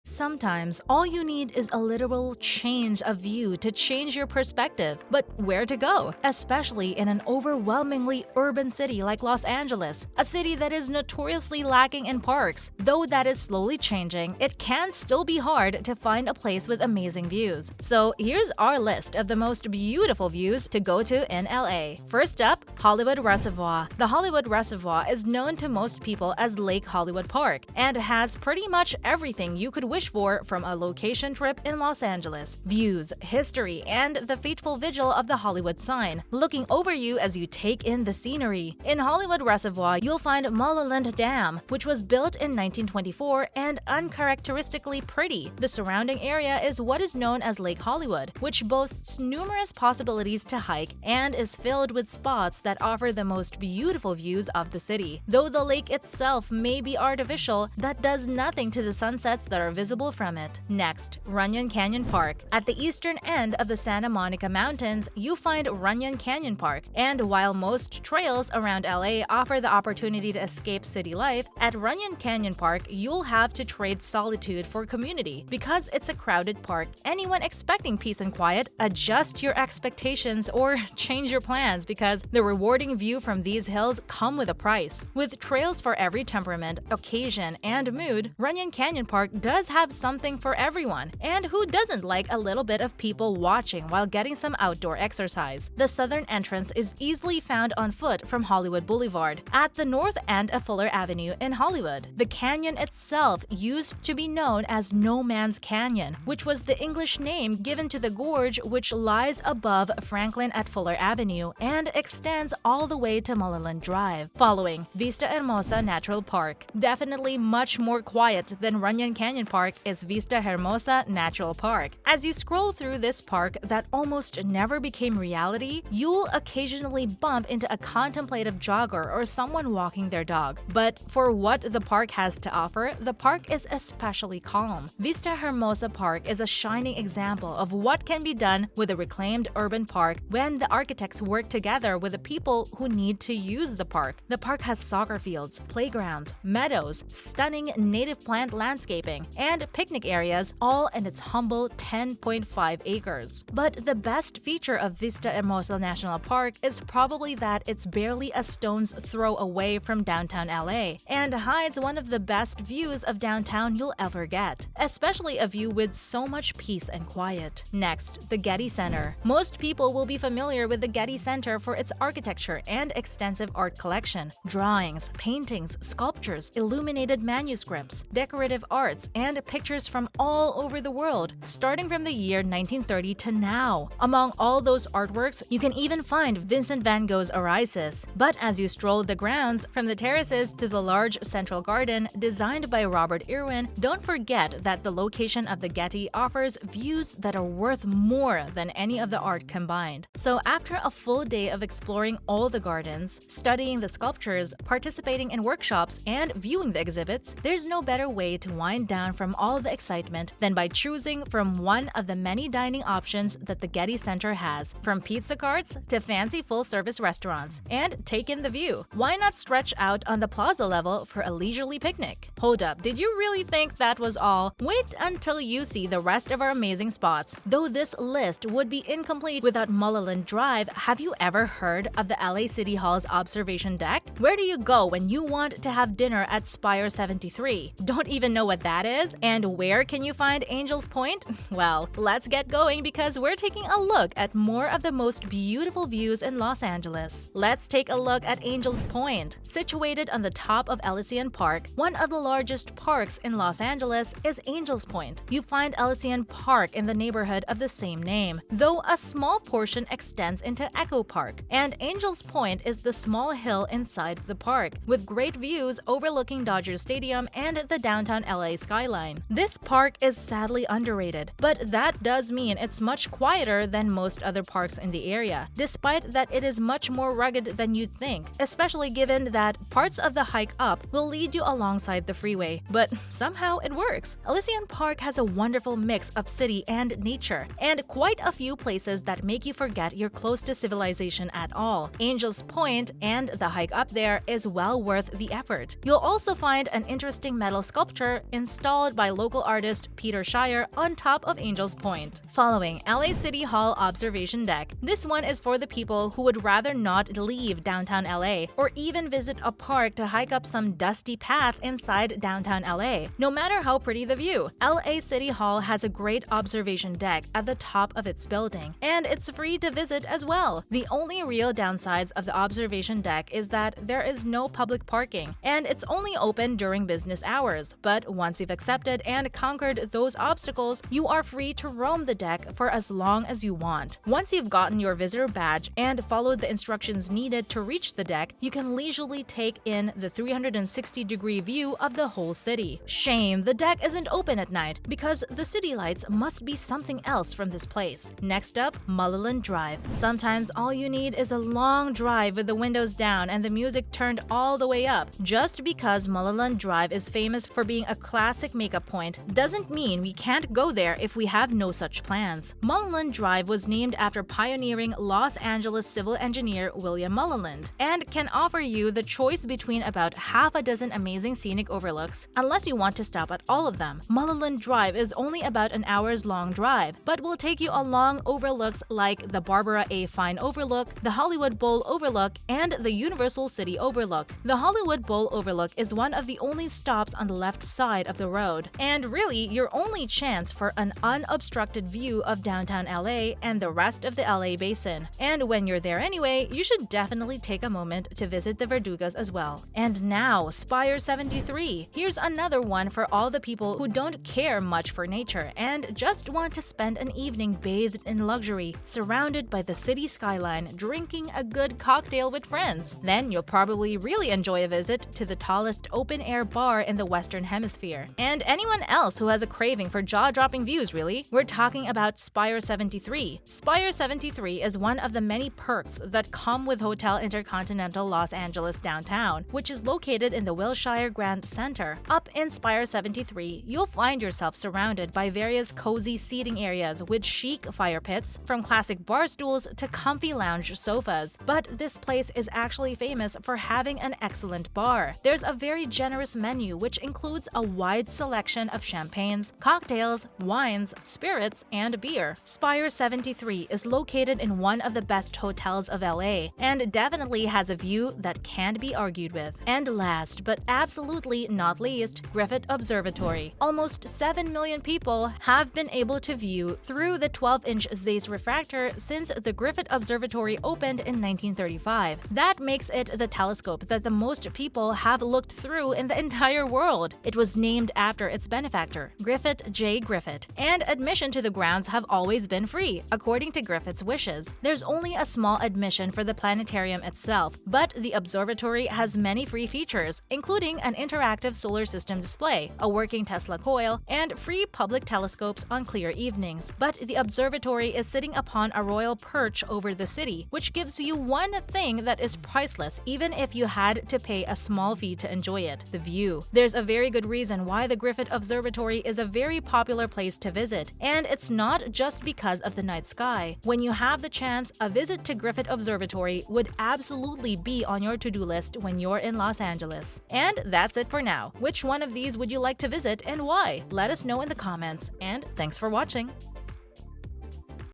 Sometimes all you need is a literal change of view to change your perspective. But where to go? Especially in an overwhelmingly urban city like Los Angeles, a city that is notoriously lacking in parks. Though that is slowly changing, it can still be hard to find a place with amazing views. So here's our list of the most beautiful views to go to in LA. First up, Hollywood Reservoir. The Hollywood Reservoir is known to most people as Lake Hollywood Park and has pretty much everything you could wish for from a location trip in Los Angeles. Views, history, and the fateful vigil of the Hollywood sign, looking over you as you take in the scenery. In Hollywood Reservoir, you'll find Mulholland Dam, which was built in 1924 and uncharacteristically pretty. The surrounding area is what is known as Lake Hollywood, which boasts numerous possibilities to hike and is filled with spots that offer the most beautiful views of the city. Though the lake itself may be artificial, that does nothing to the sunsets that are visible from it. Next, Runyon Canyon Park. At the eastern end of the Santa Monica Mountains, you find Runyon Canyon Park. And while most trails around LA offer the opportunity to escape city life, at Runyon Canyon Park, you'll have to trade solitude for community. Because it's a crowded park, anyone expecting peace and quiet, adjust your expectations or change your plans because the rewarding view from these hills come with a price. With trails for every temperament, occasion, and mood, Runyon Canyon Park does have something for everyone. And who doesn't like a little bit of people watching while getting some outdoor exercise? The southern entrance is easily found on foot from Hollywood Boulevard at the north end of Fuller Avenue in Hollywood. The canyon itself used to be known as No Man's Canyon, which was the English name given to the gorge which lies above Franklin at Fuller Avenue and extends all the way to Mulholland Drive. Following, Vista Hermosa Natural Park. Definitely much more quiet than Runyon Canyon Park is Vista Hermosa Natural Park. As you scroll through this park that almost never became reality, you'll occasionally bump into a contemplative jogger or someone walking their dog. But for what the park has to offer, the park is especially calm. Vista Hermosa Park is a shining example of what can be done with a reclaimed urban park when the architects work together with the people who need to use the park. The park has soccer fields, playgrounds, meadows, stunning native plant landscaping, and picnic areas, all in its humble 10.5 acres. But the best feature of Vista Hermosa National Park is probably that it's barely a stone's throw away from downtown LA and hides one of the best views of downtown you'll ever get, especially a view with so much peace and quiet. Next, the Getty Center. Most people will be familiar with the Getty Center for its architecture and extensive art collection. Drawings, paintings, sculptures, illuminated manuscripts, decorative arts, and pictures from all over the world, starting from the year 1930 to now. Among all those artworks, you can even find Vincent van Gogh's Orisis. But as you stroll the grounds, from the terraces to the large central garden designed by Robert Irwin, don't forget that the location of the Getty offers views that are worth more than any of the art combined. So after a full day of exploring all the gardens, studying the sculptures, participating in workshops, and viewing the exhibits, there's no better way to wind down from all the excitement than by choosing from one of the many dining options that the Getty Center has, from pizza carts to fancy full-service restaurants, and take in the view. Why not stretch out on the plaza level for a leisurely picnic? Hold up, did you really think that was all? Wait until you see the rest of our amazing spots. Though this list would be incomplete without Mulholland Drive, have you ever heard of the LA City Hall's observation deck? Where do you go when you want to have dinner at Spire 73? Don't even know what that is? And where can you find Angel's Point? Well, let's get going because we're taking a look at more of the most beautiful views in Los Angeles. Let's take a look at Angel's Point. Situated on the top of Elysian Park, one of the largest parks in Los Angeles is Angel's Point. You find Elysian Park in the neighborhood of the same name, though a small portion extends into Echo Park. And Angel's Point is the small hill inside the park, with great views overlooking Dodger Stadium and the downtown LA skyline. This park is sadly underrated, but that does mean it's much quieter than most other parks in the area, despite that it is much more rugged than you'd think, especially given that parts of the hike up will lead you alongside the freeway. But somehow it works. Elysian Park has a wonderful mix of city and nature, and quite a few places that make you forget you're close to civilization at all. Angel's Point and the hike up there is well worth the effort. You'll also find an interesting metal sculpture installed built by local artist Peter Shire on top of Angel's Point. Following, LA City Hall Observation Deck. This one is for the people who would rather not leave downtown LA or even visit a park to hike up some dusty path inside downtown LA. No matter how pretty the view, LA City Hall has a great observation deck at the top of its building, and it's free to visit as well. The only real downsides of the observation deck is that there is no public parking, and it's only open during business hours. But once you've accepted and conquered those obstacles, you are free to roam the deck for as long as you want. Once you've gotten your visitor badge and followed the instructions needed to reach the deck, you can leisurely take in the 360-degree view of the whole city. Shame the deck isn't open at night, because the city lights must be something else from this place. Next up, Mulholland Drive. Sometimes all you need is a long drive with the windows down and the music turned all the way up. Just because Mulholland Drive is famous for being a classic makeup point doesn't mean we can't go there if we have no such plans. Mulholland Drive was named after pioneering Los Angeles civil engineer William Mulholland and can offer you the choice between about half a dozen amazing scenic overlooks, unless you want to stop at all of them. Mulholland Drive is only about an hour's long drive, but will take you along overlooks like the Barbara A. Fine Overlook, the Hollywood Bowl Overlook, and the Universal City Overlook. The Hollywood Bowl Overlook is one of the only stops on the left side of the road, and really your only chance for an unobstructed view of downtown LA and the rest of the LA basin. And when you're there anyway, you should definitely take a moment to visit the Verdugas as well. And now, Spire 73. Here's another one for all the people who don't care much for nature and just want to spend an evening bathed in luxury, surrounded by the city skyline, drinking a good cocktail with friends. Then you'll probably really enjoy a visit to the tallest open-air bar in the Western Hemisphere. And anyone else who has a craving for jaw-dropping views, really. We're talking about Spire 73. Spire 73 is one of the many perks that come with Hotel Intercontinental Los Angeles downtown, which is located in the Wilshire Grand Center. Up in Spire 73, you'll find yourself surrounded by various cozy seating areas with chic fire pits, from classic bar stools to comfy lounge sofas. But this place is actually famous for having an excellent bar. There's a very generous menu which includes a wide selection of champagnes, cocktails, wines, spirits, and beer. Spire 73 is located in one of the best hotels of LA and definitely has a view that can't be argued with. And last but absolutely not least, Griffith Observatory. Almost 7 million people have been able to view through the 12-inch Zeiss refractor since the Griffith Observatory opened in 1935. That makes it the telescope that the most people have looked through in the entire world. It was named after its benefactor, Griffith J. Griffith, and admission to the grounds have always been free, according to Griffith's wishes. There's only a small admission for the planetarium itself, but the observatory has many free features, including an interactive solar system display, a working Tesla coil, and free public telescopes on clear evenings. But the observatory is sitting upon a royal perch over the city, which gives you one thing that is priceless even if you had to pay a small fee to enjoy it: the view. There's a very good reason why the Griffith Observatory is a very popular place to visit, and it's not just because of the night sky. When you have the chance, a visit to Griffith Observatory would absolutely be on your to-do list when you're in Los Angeles. And that's it for now. Which one of these would you like to visit and why? Let us know in the comments, and thanks for watching!